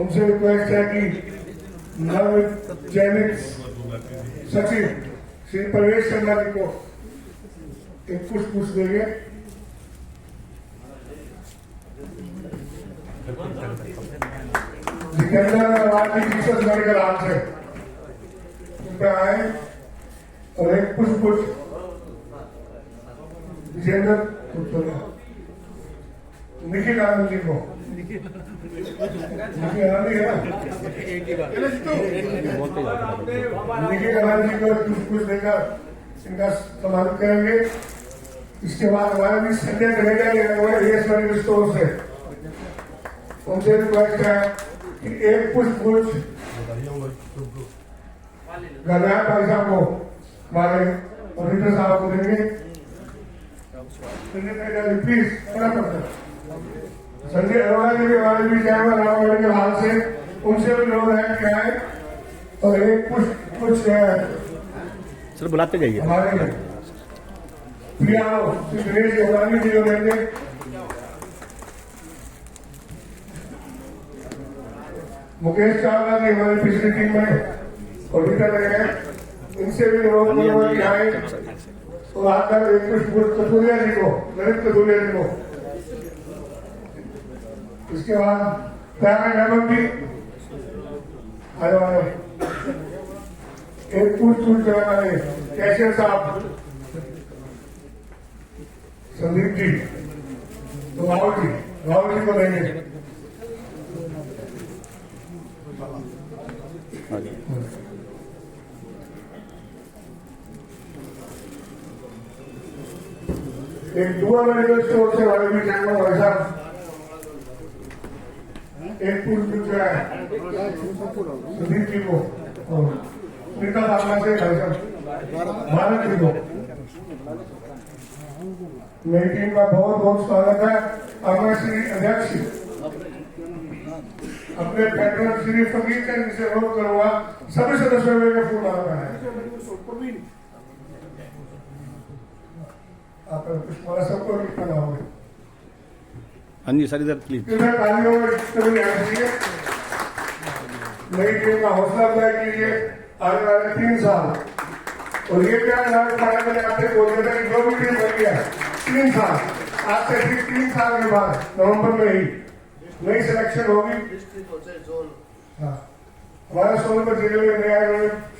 उनसे रिक्वेस्ट है कि नव चयनित सचिव श्री प्रवेश शर्मा जी को एक पुष्प देंगे। जितेंद्र जीसस मेडिकल हाल से उन पे आए और एक पुष्प जितेंद्र निखिल आनंद जी को, निखिल आनंद जी है निखिल आनंद जी को पुष्प देकर इनका सम्मान करेंगे। इसके बाद हमारे भी संजय जडेजा स्टोर से उनसे रिक्वेस्ट है कि एक पुष्प गणराज भाई साहब को हमारे ऑडिटर साहब को देंगे। प्लीज संजय अरोड़ा जी भी हमारे भी चैनल राम मेडिकल हाल से उनसे भी लोग हैं क्या है और एक पुष्प सर बुलाते जाइए हमारे प्रिया गणेश योगानी जी को देंगे। मुकेश चावला जी हमारी पिछली टीम में ऑडिटर रहे हैं, इनसे भी लोग आए तो आकर एक पुष्प कथुरिया जी को, ललित कथुरिया जी को। इसके बाद प्यारा नमक भी आए एक पुष्प वाले कैशियर साहब संदीप जी तो राहुल जी को देंगे। एक दुआ मेडिकल स्टोर से वाले भी जाएंगे भाई साहब एक पुष्प जो है सुदीप जी को और सुनीता सामना से भाई साहब भारत जी को। मेरी टीम का बहुत बहुत स्वागत है और मैं श्री अध्यक्ष अपने पैटर्न श्री फकीर का जिसे रोक करूंगा सभी सदस्यों में फूल मांगा है। आप पुष्पमाला सबको लिखना होगा। हाँ जी सर इधर प्लीज। मेरी टीम का हौसला अफजाई कीजिए आने वाले 3 साल और ये क्या मैंने आपसे बोल दिया था कि जो भी टीम बन गया 3 साल आज से ठीक 3 साल के बाद नवंबर में ही नई सिलेक्शन होगी। हाँ हमारे सोनभद्र जिले में नया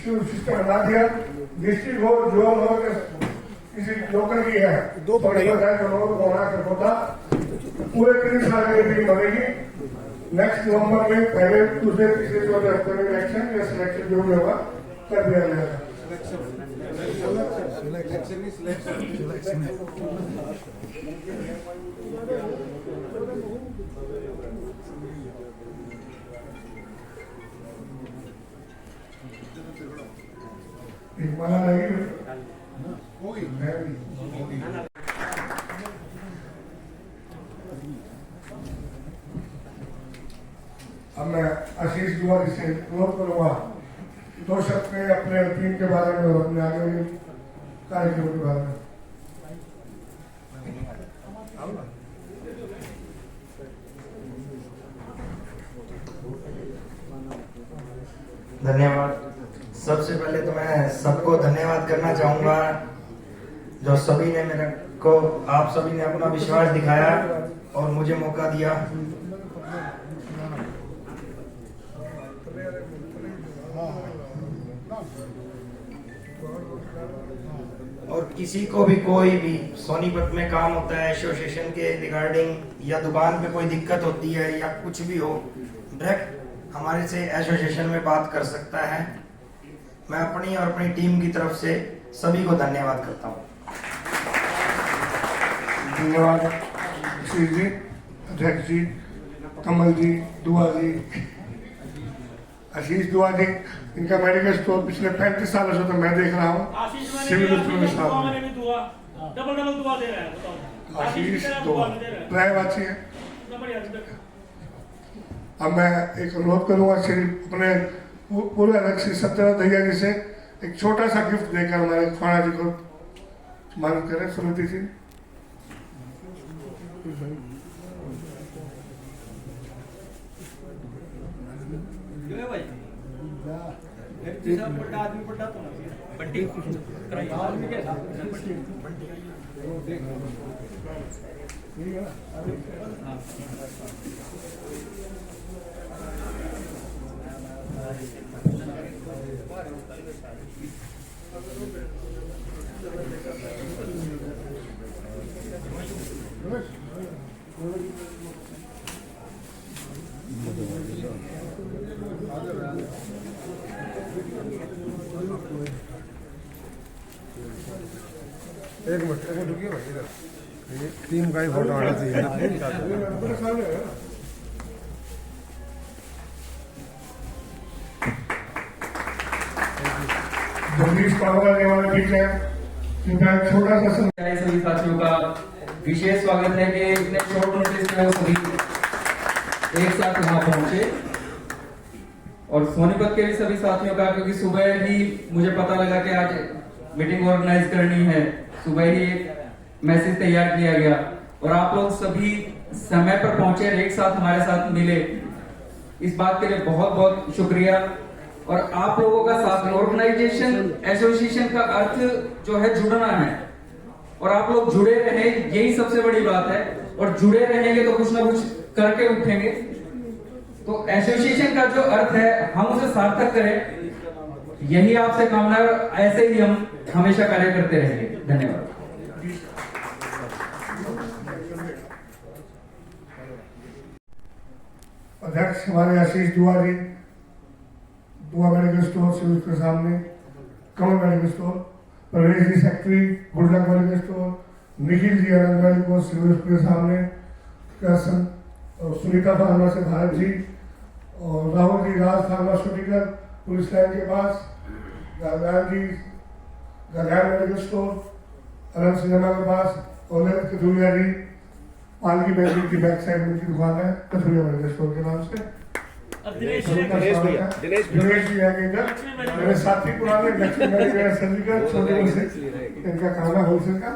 सिस्टम बना दिया। डिस्ट्रिक्ट हो जोन हो किसी लोकल की है 2% होना होता पूरे 3 साल में टीम बनेगी। नेक्स्ट नवंबर में पहले दूसरे तीसरे चौथे हफ्ते में इलेक्शन या सिलेक्शन जो भी होगा कर दिया जाएगा। एक माना नहीं कोई अब मैं आशीष दुआ से अनुरोध करूंगा 2 शब्द में अपने टीम के बारे में और अपने आगे के कार्यक्रम के बारे में। धन्यवाद। सबसे पहले तो मैं सबको धन्यवाद करना चाहूंगा जो सभी ने मेरे को, आप सभी ने अपना विश्वास दिखाया और मुझे मौका दिया। और किसी को भी कोई भी सोनीपत में काम होता है एसोसिएशन के रिगार्डिंग या दुकान पे कोई दिक्कत होती है या कुछ भी हो, डायरेक्ट हमारे से एसोसिएशन में बात कर सकता है। मैं अपनी और अपनी टीम की तरफ से सभी को धन्यवाद करता हूँ। धन्यवाद श्री जी, अध्यक्ष जी, कमल जी, दुआ जी, आशीष दुआ जी। इनका मेडिकल स्टोर पिछले 35 सालों से तो मैं देख रहा हूँ सिविल में साहब आशीष दुआ प्राय बात है। अब मैं एक अनुरोध करूंगा श्री अपने पूरे अध्यक्ष सत्यनारायण दहिया जी से एक छोटा सा गिफ्ट देकर हमारे खाना जी को सम्मानित करें। सुनीति जी एक मिनट रुकिए भाई इधर ये टीम का ही फोटो आना चाहिए जगदीश पावर वाला ठीक है इनका एक छोटा सा सभी साथियों का विशेष स्वागत है कि इतने शॉर्ट नोटिस में वो सभी एक साथ यहाँ पहुंचे। और सोनीपत के भी सभी साथियों का, क्योंकि सुबह ही मुझे पता लगा कि आज मीटिंग ऑर्गेनाइज करनी है, सुबह ही एक मैसेज तैयार किया गया और आप लोग सभी समय पर पहुंचे और एक साथ हमारे साथ मिले, इस बात के लिए बहुत बहुत शुक्रिया। और आप लोगों का साथ, ऑर्गेनाइजेशन एसोसिएशन का अर्थ जो है जुड़ना है, और आप लोग जुड़े रहे, यही सबसे बड़ी बात है। और जुड़े रहेंगे तो कुछ ना कुछ करके उठेंगे। तो एसोसिएशन का जो अर्थ है हम उसे सार्थक करें, यही आपसे कामना है और ऐसे ही हम हमेशा कार्य करते रहेंगे। धन्यवाद। अध्यक्ष हमारे आशीष दुआ जी, दुआ मेडिकल स्टोर सिविल के सामने, कमल medical store, Pravesh ji secretary good luck medical store, Nikhil ji Anand medical civil के सामने, और सुनीता फार्मा से भारत जी, और Rahul ji Raj pharmaceutical police line के पास, Gagan ji Gagan medical store Anant cinema के पास, और कथुरिया जी पालकी बेकरी की बैक साइड में उनकी दुकान है, कथुरिया मेडिकल स्टोर के नाम से। दिनेश भी है इधर, मेरे साथी पुराने सर्जिकल छोटे से इनका काम है होलसेल का,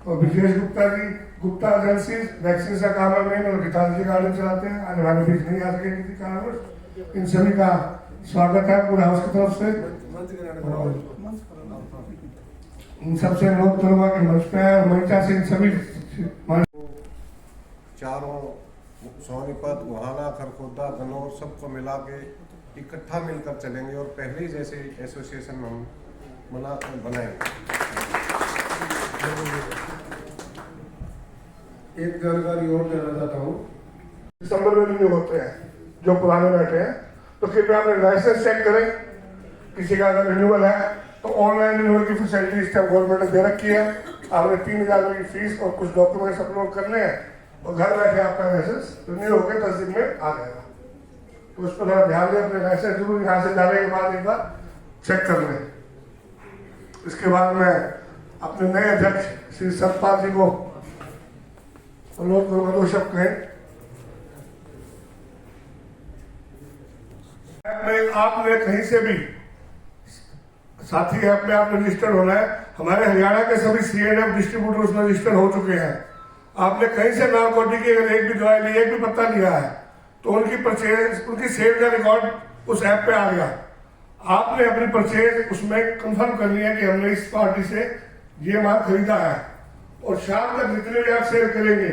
और ब्रिजेश गुप्ता जी गुप्ता एजेंसी वैक्सीन का काम है मेन, और गीतांजलि गार्डन चलाते हैं, आने वाले बीच नहीं आ सके किसी कारणवश। इन सभी का स्वागत है पूरा हाउस की तरफ से, और इन सबसे अनुरोध करूंगा कि मंच पे है, और मंचा से इन सभी चारों सोनीपत, गोहाना, खरखोदा, गनौर सबको मिला के इकट्ठा मिलकर चलेंगे और पहले जैसे एसोसिएशन हम बनाएंगे। एक जानकारी और देना चाहता हूँ, दिसंबर में रिन्यू होते हैं जो पुराने बैठे हैं, तो कृपया अपने लाइसेंस चेक करें। किसी का अगर रिन्यूअल है तो ऑनलाइन रिन्यूअल की फैसिलिटी इस टाइम गवर्नमेंट ने दे रखी है। आपने 3,000 रुपये की फीस और कुछ डॉक्यूमेंट्स अपलोड करने हैं और घर बैठे आपका लाइसेंस रिन्यू होकर 10 दिन में आ जाएगा। तो उस पर थोड़ा ध्यान दें, अपने लाइसेंस जरूर यहाँ से जाने के बाद एक बार चेक कर लें। इसके बाद मैं अपने नए अध्यक्ष श्री सतपाल जी को अनुरोध करूंगा 2 शब्द कहें। आपने कहीं से भी साथी ऐप में आपने रजिस्टर्ड होना है। हमारे हरियाणा के सभी CNF डिस्ट्रीब्यूटर उसमें रजिस्टर हो चुके हैं। आपने कहीं से नारकोटिक की अगर एक भी दवाई ली, एक भी पत्ता लिया है, तो उनकी परचेज, उनकी सेल का रिकॉर्ड उस ऐप पे आ गया। आपने अपनी परचेज उसमें कंफर्म करनी है कि हमने इस पार्टी से ये माल खरीदा है, और शाम तक जितने भी आप सेल करेंगे,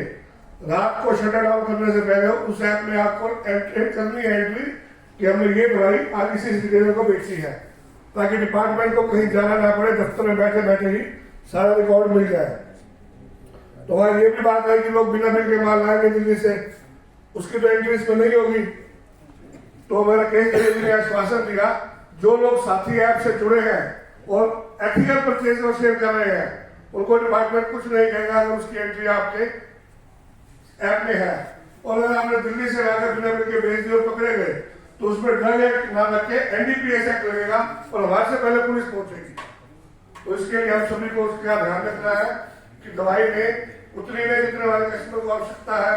रात को शटर डाउन करने से पहले उस ऐप में आपको करनी है एंट्री कि हमने ये दवाई आज इसी डिलीवर को बेची है, ताकि डिपार्टमेंट को कहीं जाना ना पड़े, दफ्तर में बैठे बैठे ही सारा रिकॉर्ड मिल जाए। तो हमारी ये भी बात है कि लोग बिना बिल के माल लाएंगे दिल्ली से, उसकी तो एंट्री इसमें नहीं होगी। तो मेरा केस ने आश्वासन दिया, जो लोग साथी ऐप से जुड़े हैं और एथिकल परचेज और सेल कर रहे हैं, उनको डिपार्टमेंट कुछ नहीं कहेगा अगर उसकी एंट्री आपके ऐप में है। और अगर आपने दिल्ली से लाकर बिना बिल के भेज दिए और पकड़े गए, तो उसमें ड्रग एक्ट ना रख के NDPS एक्ट लगेगा और हमारे से पहले पुलिस पहुंचेगी। तो इसके लिए हम सभी को उसका ध्यान रखना है कि दवाई में उतनी में जितने हमारे कस्टमर को आवश्यकता है,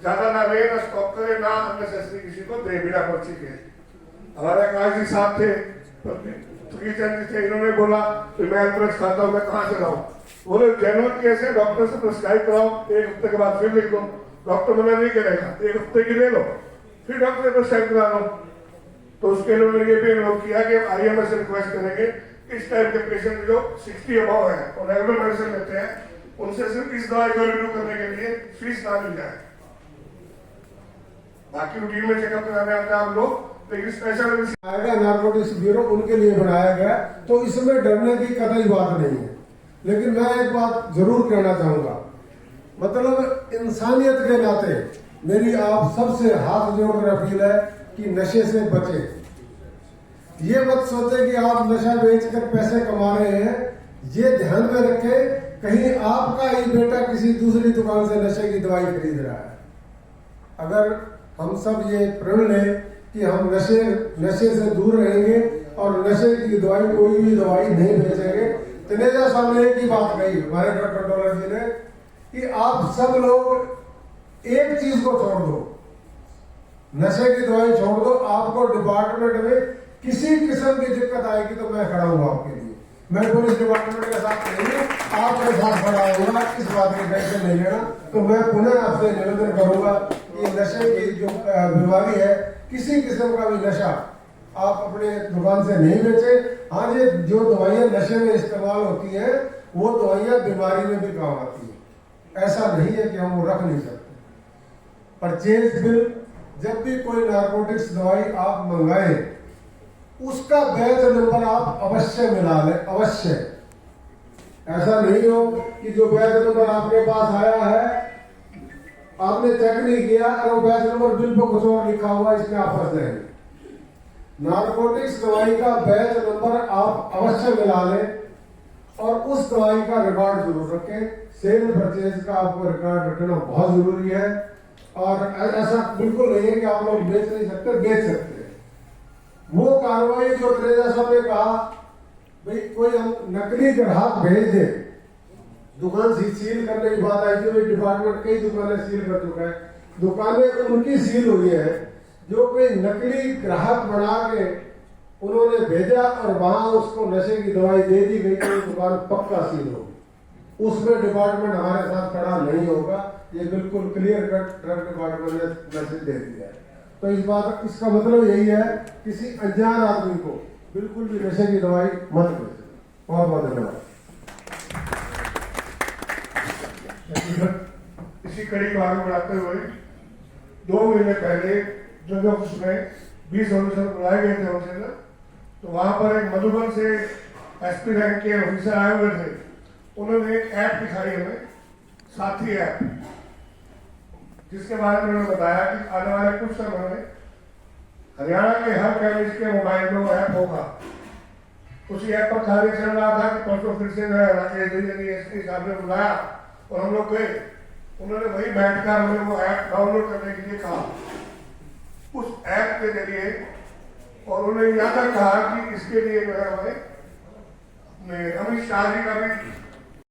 ज्यादा ना ले, ना स्टॉक करे, ना अननेसेसरी किसी को दे बिना पर्ची के। हमारे आकाश जी साहब थे, चंद जी थे, इन्होंने बोला कि मैं एल्ब्रेक्स खाता हूँ, मैं कहाँ से लाऊं? बोले जेन्युइन केस है, डॉक्टर से प्रिस्क्राइब कराओ, 1 हफ्ते के बाद फिर लिख दो। डॉक्टर मना नहीं करेगा, 1 हफ्ते की ले लो, फिर डॉक्टर को साइन करा लो। तो उसके लिए उन्होंने ये भी अनुरोध किया कि IMS से रिक्वेस्ट करेंगे इस टाइप के पेशेंट जो 60 अबव है और रेगुलर मेडिसिन लेते हैं, उनसे सिर्फ इस दवाई को रिव्यू करने के लिए फीस ना ली जाए। बाकी रूटीन में चेकअप कराने आते हैं आप लोग, लेकिन स्पेशल आएगा नारकोटिक्स ब्यूरो उनके लिए बनाया गया, तो इसमें डरने की कतई बात नहीं है। लेकिन मैं एक बात जरूर कहना चाहूंगा, मतलब इंसानियत के नाते मेरी आप सबसे हाथ जोड़कर अपील है कि नशे से बचे। ये मत सोचे कि आप नशा बेचकर पैसे कमा रहे हैं, ये ध्यान में रखें कहीं आपका ही बेटा किसी दूसरी दुकान से नशे की दवाई खरीद रहा है। अगर हम सब ये प्रण लें कि हम नशे से दूर रहेंगे और नशे की दवाई कोई भी दवाई नहीं बेचेंगे। तनेजा साहब ने एक ही बात कही हमारे ड्रग कंट्रोलर जी ने कि आप सब लोग एक चीज को छोड़ दो, नशे की दवाई छोड़ दो, आपको डिपार्टमेंट में किसी किस्म की दिक्कत आएगी तो मैं खड़ा हूँ आपके लिए। मैं पुलिस डिपार्टमेंट के साथ नहीं, आपके साथ खड़ा होगा, इस बात की टेंशन नहीं लेना। तो मैं पुनः आपसे निवेदन करूंगा कि नशे की जो बीमारी है, किसी किस्म का भी नशा आप अपने दुकान से नहीं बेचे। हाँ, ये जो दवाइयाँ नशे में इस्तेमाल होती है वो दवाइयाँ बीमारी में भी काम आती है। ऐसा नहीं है कि हम वो रख नहीं सकते। परचेज बिल, जब भी कोई नारकोटिक्स दवाई आप मंगाए उसका बैच नंबर आप अवश्य मिला लें, अवश्य। ऐसा नहीं हो कि जो बैच नंबर आपके पास आया है आपने चेक नहीं किया और वो बैच नंबर बिल पर कुछ और लिखा हुआ, इसमें आप फंस जाएंगे। नारकोटिक्स दवाई का बैच नंबर आप अवश्य मिला लें और उस दवाई का रिकॉर्ड जरूर रखें। सेल परचेज का आपको रिकॉर्ड रखना बहुत जरूरी है। और ऐसा बिल्कुल नहीं है कि आप लोग बेच नहीं सकते, बेच सकते हैं। वो कार्रवाई जो तनेजा साहब ने कहा, भाई कोई हम नकली ग्राहक भेज दे, दुकान सील करने की बात आई थी, भाई डिपार्टमेंट कई दुकानें सील कर चुका है। दुकानें उनकी सील हुई है जो कोई नकली ग्राहक बना के उन्होंने भेजा और वहां उसको नशे की दवाई दे दी गई, तो दुकान पक्का सील होगी। उसमें डिपार्टमेंट हमारे साथ खड़ा नहीं होगा, ये बिल्कुल क्लियर कट ड्रग डिपार्टमेंट ने मैसेज दे दिया है। तो इसका मतलब यही है, किसी अनजान आदमी को बिल्कुल भी नशे की दवाई मत बेचें। बहुत बहुत धन्यवाद। इसी कड़ी को आगे बढ़ाते हुए 2 महीने पहले जो उसमें 20 ऑफिसर बुलाए गए थे होलसेलर, तो वहां पर एक मधुबन से SP रैंक के ऑफिसर आए हुए थे। उन्होंने एक ऐप दिखाई हमें, साथी ऐप, जिसके बारे में उन्होंने बताया कि आने वाले कुछ समय में हरियाणा के हर केमिस्ट के मोबाइल में वो ऐप होगा। उसी ऐप पर कार्य चल रहा था कि परसों फिर से राकेश SP साहब ने बुलाया और हम लोग गए। उन्होंने वही बैठकर हमें वो ऐप डाउनलोड करने के लिए कहा। उस ऐप के जरिए और उन्होंने यहाँ तक कहा कि इसके लिए जो है हमें अमित शाह जी का भी